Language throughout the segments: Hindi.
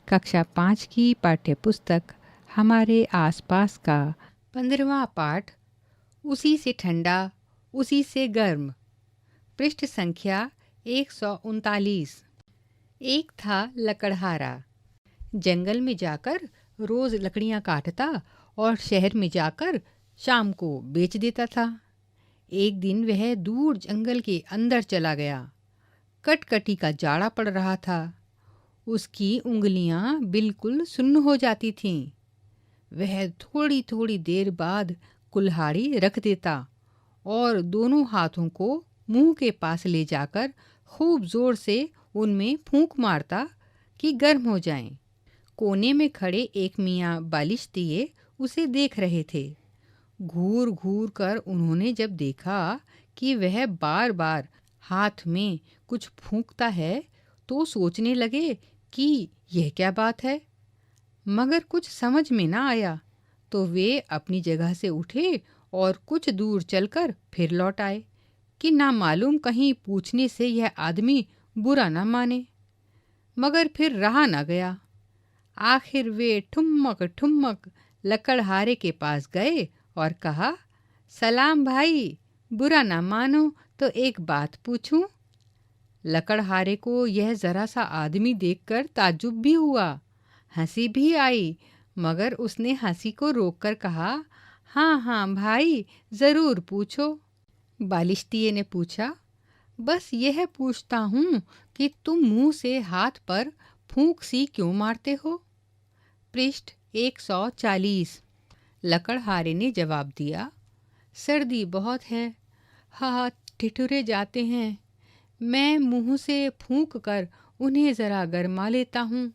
कक्षा 5 की पाठ्य पुस्तक हमारे आसपास का 15वां पाठ उसी से ठंडा उसी से गर्म, पृष्ठ संख्या 139। एक था लकड़हारा। जंगल में जाकर रोज लकड़ियां काटता और शहर में जाकर शाम को बेच देता था। एक दिन वह दूर जंगल के अंदर चला गया। कटकटी का जाड़ा पड़ रहा था। उसकी उंगलियां बिल्कुल सुन्न हो जाती थीं। वह थोड़ी थोड़ी देर बाद कुल्हाड़ी रख देता और दोनों हाथों को मुंह के पास ले जाकर खूब जोर से उनमें फूंक मारता कि गर्म हो जाएं। कोने में खड़े एक मियाँ बालिश दिए उसे देख रहे थे। घूर घूर कर उन्होंने जब देखा कि वह बार बार हाथ में कुछ फूंकता है तो सोचने लगे कि यह क्या बात है, मगर कुछ समझ में ना आया। तो वे अपनी जगह से उठे और कुछ दूर चलकर फिर लौट आए कि ना मालूम कहीं पूछने से यह आदमी बुरा ना माने। मगर फिर रहा ना गया। आखिर वे ठुमक ठुमक लकड़हारे के पास गए और कहा, सलाम भाई, बुरा ना मानो तो एक बात पूछूं। लकड़हारे को यह जरा सा आदमी देखकर ताज्जुब भी हुआ, हंसी भी आई, मगर उसने हंसी को रोककर कहा, हाँ हाँ भाई, ज़रूर पूछो। बालिश्तिये ने पूछा, बस यह पूछता हूँ कि तुम मुंह से हाथ पर फूंक सी क्यों मारते हो। पृष्ठ 140। लकड़हारे ने जवाब दिया, सर्दी बहुत है, हाथ ठिठुरे जाते हैं। मैं मुंह से फूंक कर उन्हें ज़रा गरमा लेता हूँ,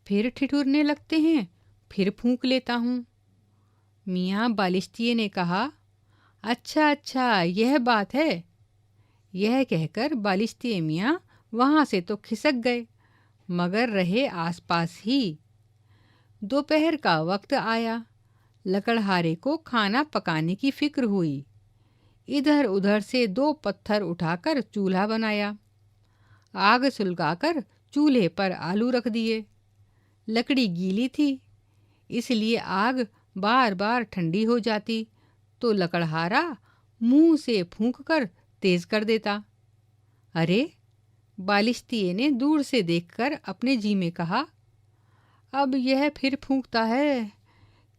फिर ठिठुरने लगते हैं, फिर फूंक लेता हूँ। मियाँ बालिश्तिये ने कहा, अच्छा अच्छा, यह बात है। यह कहकर बालिश्तिये मियाँ वहाँ से तो खिसक गए, मगर रहे आसपास ही। दोपहर का वक्त आया। लकड़हारे को खाना पकाने की फिक्र हुई। इधर उधर से 2 पत्थर उठाकर चूल्हा बनाया। आग सुलगाकर चूल्हे पर आलू रख दिए। लकड़ी गीली थी, इसलिए आग बार बार ठंडी हो जाती तो लकड़हारा मुंह से फूंक कर तेज कर देता। अरे, बालिश्तिये ने दूर से देखकर अपने जी में कहा, अब यह फिर फूंकता है,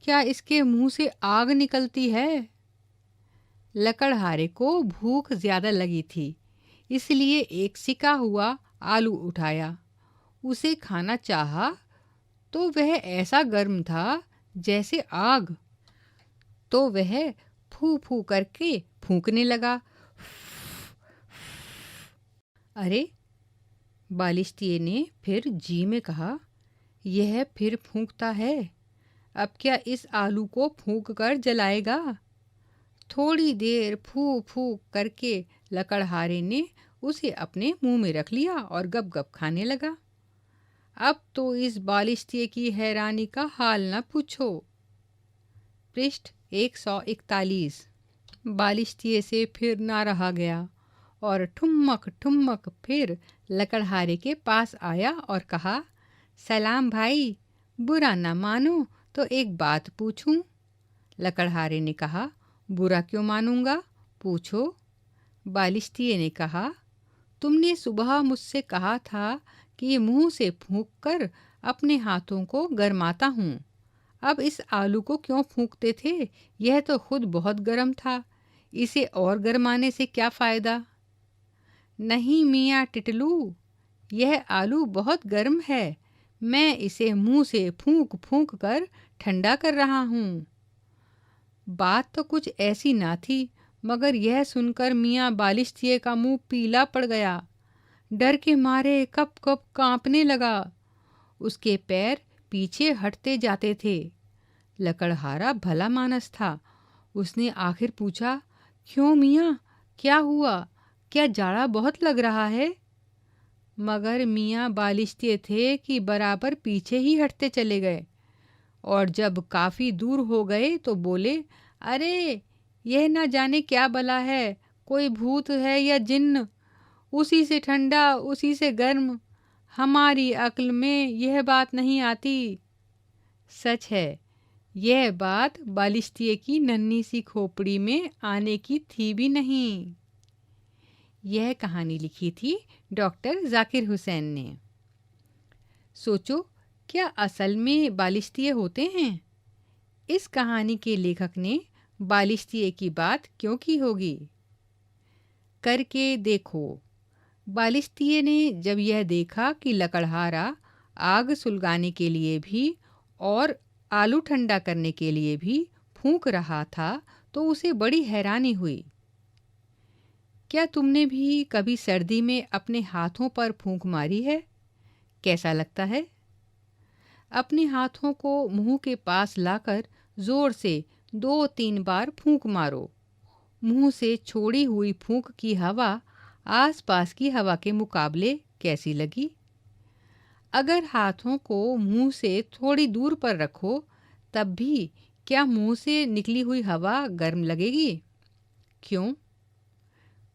क्या इसके मुंह से आग निकलती है। लकड़हारे को भूख ज्यादा लगी थी, इसलिए एक सिका हुआ आलू उठाया। उसे खाना चाहा तो वह ऐसा गर्म था जैसे आग। तो वह फू फू करके फूंकने लगा। अरे, बालिश्तिये ने फिर जी में कहा, यह फिर फूंकता है, अब क्या इस आलू को फूंक कर जलाएगा। थोड़ी देर फू फू करके लकड़हारे ने उसे अपने मुंह में रख लिया और गप गप खाने लगा। अब तो इस बालिश्तिये की हैरानी का हाल न पूछो। पृष्ठ 141। बालिश्तिये से फिर ना रहा गया और ठुमक ठुमक फिर लकड़हारे के पास आया और कहा, सलाम भाई, बुरा ना मानो तो एक बात पूछूं। लकड़हारे ने कहा, बुरा क्यों मानूंगा, पूछो। बालिश्तिये ने कहा, तुमने सुबह मुझसे कहा था कि मुंह से फूंक कर अपने हाथों को गरमाता हूँ। अब इस आलू को क्यों फूंकते थे, यह तो खुद बहुत गर्म था, इसे और गरमाने से क्या फ़ायदा। नहीं मियाँ टिटलू, यह आलू बहुत गर्म है, मैं इसे मुंह से फूंक फूंक कर ठंडा कर रहा हूँ। बात तो कुछ ऐसी ना थी, मगर यह सुनकर मियाँ बालिश्तिये का मुंह पीला पड़ गया। डर के मारे कप कप कांपने लगा। उसके पैर पीछे हटते जाते थे। लकड़हारा भला मानस था। उसने आखिर पूछा, क्यों मियाँ, क्या हुआ, क्या जाड़ा बहुत लग रहा है। मगर मियाँ बालिश्तिये थे कि बराबर पीछे ही हटते चले गए और जब काफ़ी दूर हो गए तो बोले, अरे, यह ना जाने क्या बला है, कोई भूत है या जिन्न, उसी से ठंडा उसी से गर्म, हमारी अक्ल में यह बात नहीं आती। सच है, यह बात बालिश्तिए की नन्ही सी खोपड़ी में आने की थी भी नहीं। यह कहानी लिखी थी डॉक्टर जाकिर हुसैन ने। सोचो, क्या असल में बालिश्तिए होते हैं? इस कहानी के लेखक ने बालिश्तिए की बात क्यों की होगी? करके देखो। बालिश्तिए ने जब यह देखा कि लकड़हारा आग सुलगाने के लिए भी और आलू ठंडा करने के लिए भी फूंक रहा था तो उसे बड़ी हैरानी हुई। क्या तुमने भी कभी सर्दी में अपने हाथों पर फूंक मारी है? कैसा लगता है? अपने हाथों को मुंह के पास लाकर जोर से 2-3 बार फूंक मारो। मुंह से छोड़ी हुई फूंक की हवा आसपास की हवा के मुकाबले कैसी लगी? अगर हाथों को मुंह से थोड़ी दूर पर रखो तब भी क्या मुंह से निकली हुई हवा गर्म लगेगी? क्यों?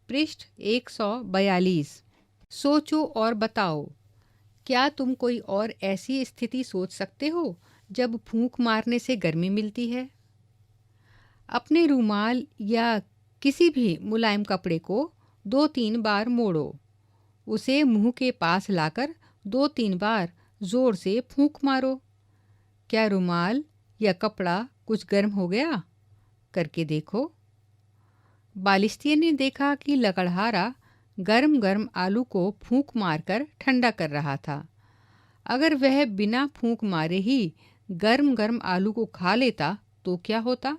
पृष्ठ 142। सोचो और बताओ, क्या तुम कोई और ऐसी स्थिति सोच सकते हो जब फूंक मारने से गर्मी मिलती है? अपने रूमाल या किसी भी मुलायम कपड़े को 2-3 बार मोड़ो। उसे मुंह के पास लाकर 2-3 बार जोर से फूंक मारो। क्या रूमाल या कपड़ा कुछ गर्म हो गया? करके देखो। बालिश्तिए ने देखा कि लकड़हारा गर्म गर्म आलू को फूंक मारकर ठंडा कर रहा था। अगर वह बिना फूंक मारे ही गर्म गर्म आलू को खा लेता तो क्या होता?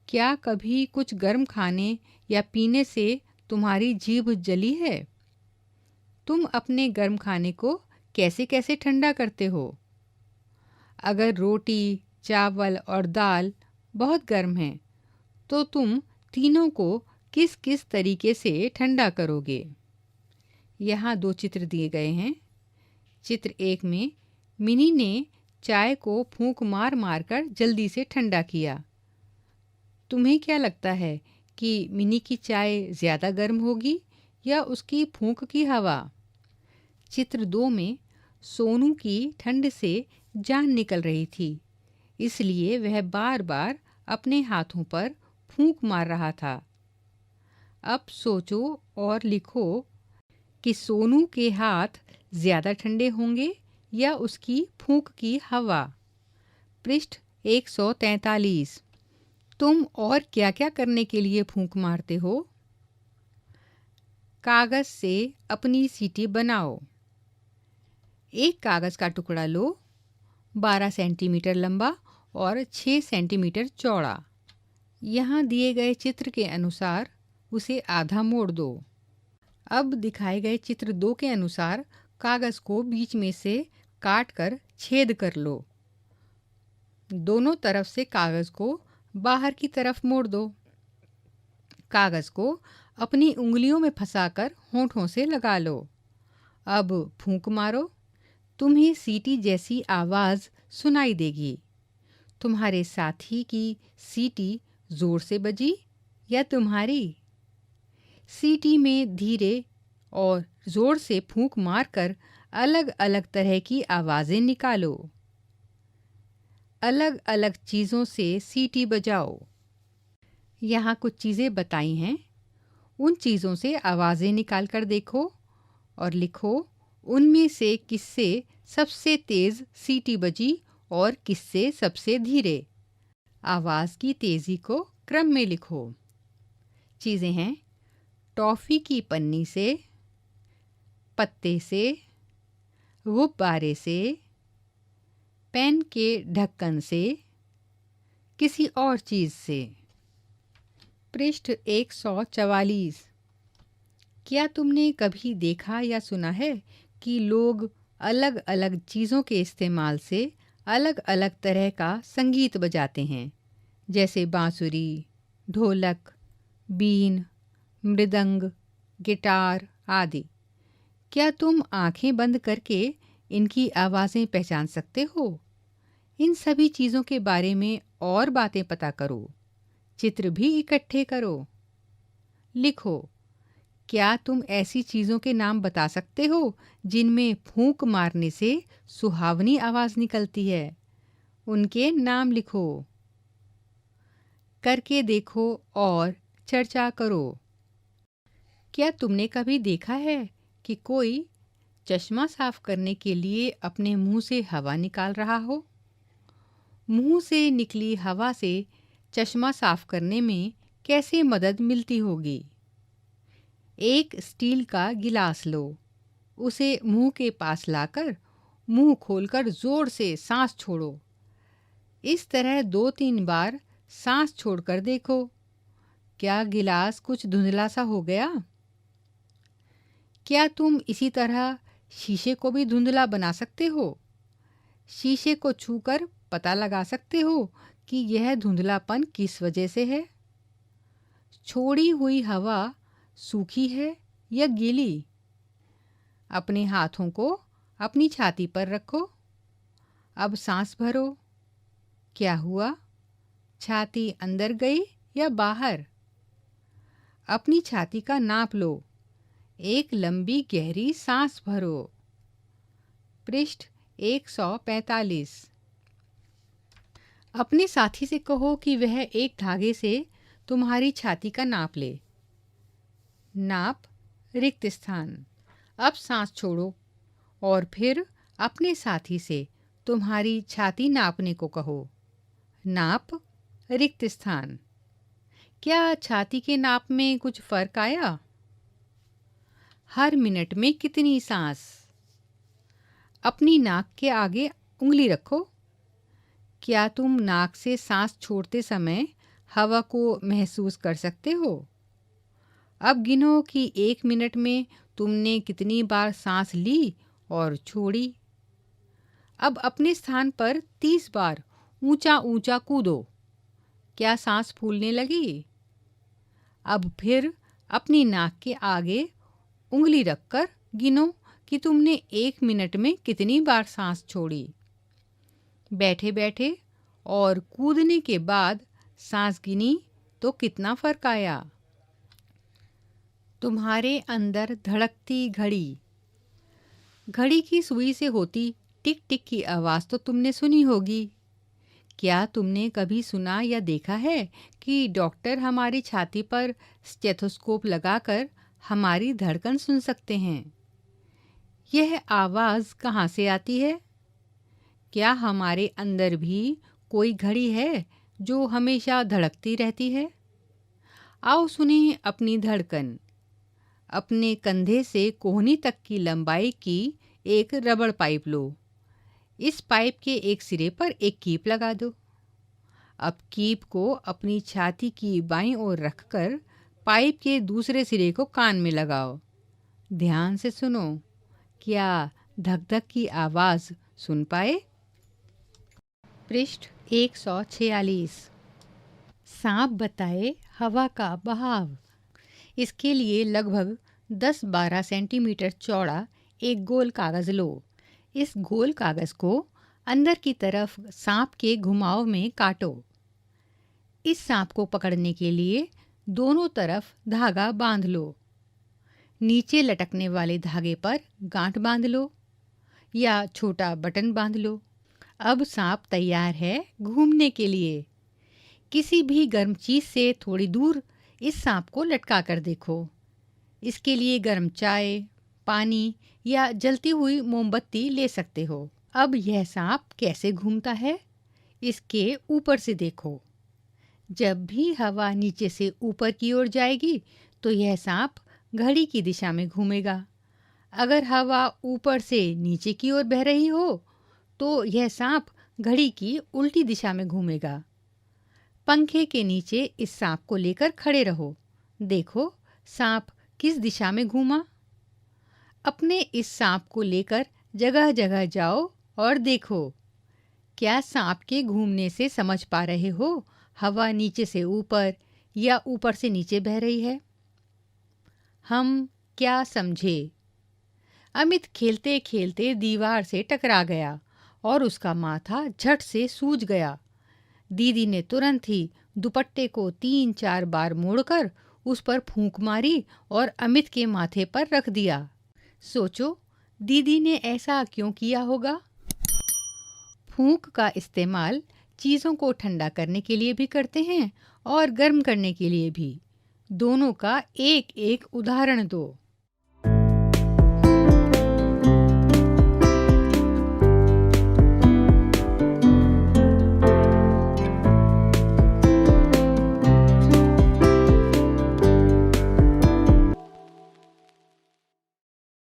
क्या कभी कुछ गर्म खाने या पीने से तुम्हारी जीभ जली है? तुम अपने गर्म खाने को कैसे कैसे ठंडा करते हो? अगर रोटी, चावल और दाल बहुत गर्म हैं, तो तुम तीनों को किस किस तरीके से ठंडा करोगे? यहाँ 2 चित्र दिए गए हैं। चित्र 1 में मिनी ने चाय को फूंक मार मार कर जल्दी से ठंडा किया। तुम्हें क्या लगता है कि मिनी की चाय ज़्यादा गर्म होगी या उसकी फूंक की हवा? चित्र 2 में सोनू की ठंड से जान निकल रही थी, इसलिए वह बार बार अपने हाथों पर फूंक मार रहा था। अब सोचो और लिखो कि सोनू के हाथ ज़्यादा ठंडे होंगे या उसकी फूंक की हवा? पृष्ठ 143। तुम और क्या क्या करने के लिए फूंक मारते हो? कागज़ से अपनी सीटी बनाओ। एक कागज़ का टुकड़ा लो, 12 सेंटीमीटर लंबा और 6 सेंटीमीटर चौड़ा। यहाँ दिए गए चित्र के अनुसार उसे आधा मोड़ दो। अब दिखाए गए चित्र 2 के अनुसार कागज़ को बीच में से काट कर छेद कर लो। दोनों तरफ से कागज़ को बाहर की तरफ मोड़ दो। कागज़ को अपनी उंगलियों में फंसाकर होंठों से लगा लो। अब फूंक मारो। तुम्हें सीटी जैसी आवाज़ सुनाई देगी। तुम्हारे साथी की सीटी ज़ोर से बजी या तुम्हारी? सीटी में धीरे और ज़ोर से फूंक मारकर अलग अलग तरह की आवाज़ें निकालो। अलग अलग चीज़ों से सीटी बजाओ। यहाँ कुछ चीज़ें बताई हैं। उन चीज़ों से आवाज़ें निकाल कर देखो और लिखो उनमें से किससे सबसे तेज़ सीटी बजी और किससे सबसे धीरे। आवाज़ की तेज़ी को क्रम में लिखो। चीज़ें हैं टॉफ़ी की पन्नी से, पत्ते से, गुब्बारे से, पेन के ढक्कन से, किसी और चीज़ से। पृष्ठ 144। क्या तुमने कभी देखा या सुना है कि लोग अलग अलग चीज़ों के इस्तेमाल से अलग अलग तरह का संगीत बजाते हैं, जैसे बांसुरी, ढोलक, बीन, मृदंग, गिटार आदि? क्या तुम आंखें बंद करके इनकी आवाज़ें पहचान सकते हो? इन सभी चीज़ों के बारे में और बातें पता करो। चित्र भी इकट्ठे करो। लिखो क्या तुम ऐसी चीज़ों के नाम बता सकते हो जिनमें फूंक मारने से सुहावनी आवाज़ निकलती है? उनके नाम लिखो, करके देखो और चर्चा करो। क्या तुमने कभी देखा है कि कोई चश्मा साफ करने के लिए अपने मुंह से हवा निकाल रहा हो? मुंह से निकली हवा से चश्मा साफ करने में कैसे मदद मिलती होगी? एक स्टील का गिलास लो, उसे मुंह के पास लाकर मुंह खोलकर जोर से सांस छोड़ो। इस तरह 2-3 बार सांस छोड़कर देखो, क्या गिलास कुछ धुंधला सा हो गया? क्या तुम इसी तरह शीशे को भी धुंधला बना सकते हो? शीशे को छूकर पता लगा सकते हो कि यह धुंधलापन किस वजह से है? छोड़ी हुई हवा सूखी है या गीली? अपने हाथों को अपनी छाती पर रखो। अब सांस भरो। क्या हुआ? छाती अंदर गई या बाहर? अपनी छाती का नाप लो। एक लंबी गहरी सांस भरो। पृष्ठ 145। अपने साथी से कहो कि वह एक धागे से तुम्हारी छाती का नाप ले। नाप रिक्त स्थान। अब सांस छोड़ो और फिर अपने साथी से तुम्हारी छाती नापने को कहो। नाप रिक्त स्थान। क्या छाती के नाप में कुछ फर्क आया? हर मिनट में कितनी सांस? अपनी नाक के आगे उंगली रखो। क्या तुम नाक से सांस छोड़ते समय हवा को महसूस कर सकते हो? अब गिनो कि 1 मिनट में तुमने कितनी बार सांस ली और छोड़ी। अब अपने स्थान पर 30 बार ऊंचा ऊंचा कूदो। क्या सांस फूलने लगी? अब फिर अपनी नाक के आगे उंगली रखकर गिनो कि तुमने 1 मिनट में कितनी बार सांस छोड़ी। बैठे बैठे और कूदने के बाद सांस गिनी तो कितना फर्क आया? तुम्हारे अंदर धड़कती घड़ी। घड़ी की सुई से होती टिक टिक की आवाज़ तो तुमने सुनी होगी। क्या तुमने कभी सुना या देखा है कि डॉक्टर हमारी छाती पर स्टेथोस्कोप लगाकर हमारी धड़कन सुन सकते हैं? यह आवाज़ कहाँ से आती है? क्या हमारे अंदर भी कोई घड़ी है जो हमेशा धड़कती रहती है? आओ सुने अपनी धड़कन। अपने कंधे से कोहनी तक की लंबाई की एक रबड़ पाइप लो। इस पाइप के एक सिरे पर एक कीप लगा दो। अब कीप को अपनी छाती की बाईं ओर रखकर पाइप के दूसरे सिरे को कान में लगाओ। ध्यान से सुनो। क्या धक धक की आवाज़ सुन पाए? पृष्ठ 146। सांप बताए हवा का बहाव। इसके लिए लगभग 10-12 सेंटीमीटर चौड़ा एक गोल कागज़ लो। इस गोल कागज़ को अंदर की तरफ सांप के घुमाव में काटो। इस सांप को पकड़ने के लिए दोनों तरफ धागा बांध लो। नीचे लटकने वाले धागे पर गांठ बांध लो या छोटा बटन बांध लो। अब सांप तैयार है घूमने के लिए। किसी भी गर्म चीज़ से थोड़ी दूर इस सांप को लटका कर देखो। इसके लिए गर्म चाय, पानी या जलती हुई मोमबत्ती ले सकते हो। अब यह सांप कैसे घूमता है, इसके ऊपर से देखो। जब भी हवा नीचे से ऊपर की ओर जाएगी तो यह सांप घड़ी की दिशा में घूमेगा। अगर हवा ऊपर से नीचे की ओर बह रही हो तो यह सांप घड़ी की उल्टी दिशा में घूमेगा। पंखे के नीचे इस सांप को लेकर खड़े रहो। देखो सांप किस दिशा में घूमा। अपने इस सांप को लेकर जगह जगह जाओ और देखो। क्या सांप के घूमने से समझ पा रहे हो हवा नीचे से ऊपर या ऊपर से नीचे बह रही है? हम क्या समझे? अमित खेलते खेलते दीवार से टकरा गया और उसका माथा झट से सूज गया। दीदी ने तुरंत ही दुपट्टे को 3-4 बार मोड़कर उस पर फूंक मारी और अमित के माथे पर रख दिया। सोचो दीदी ने ऐसा क्यों किया होगा। फूंक का इस्तेमाल चीज़ों को ठंडा करने के लिए भी करते हैं और गर्म करने के लिए भी। दोनों का एक एक उदाहरण दो।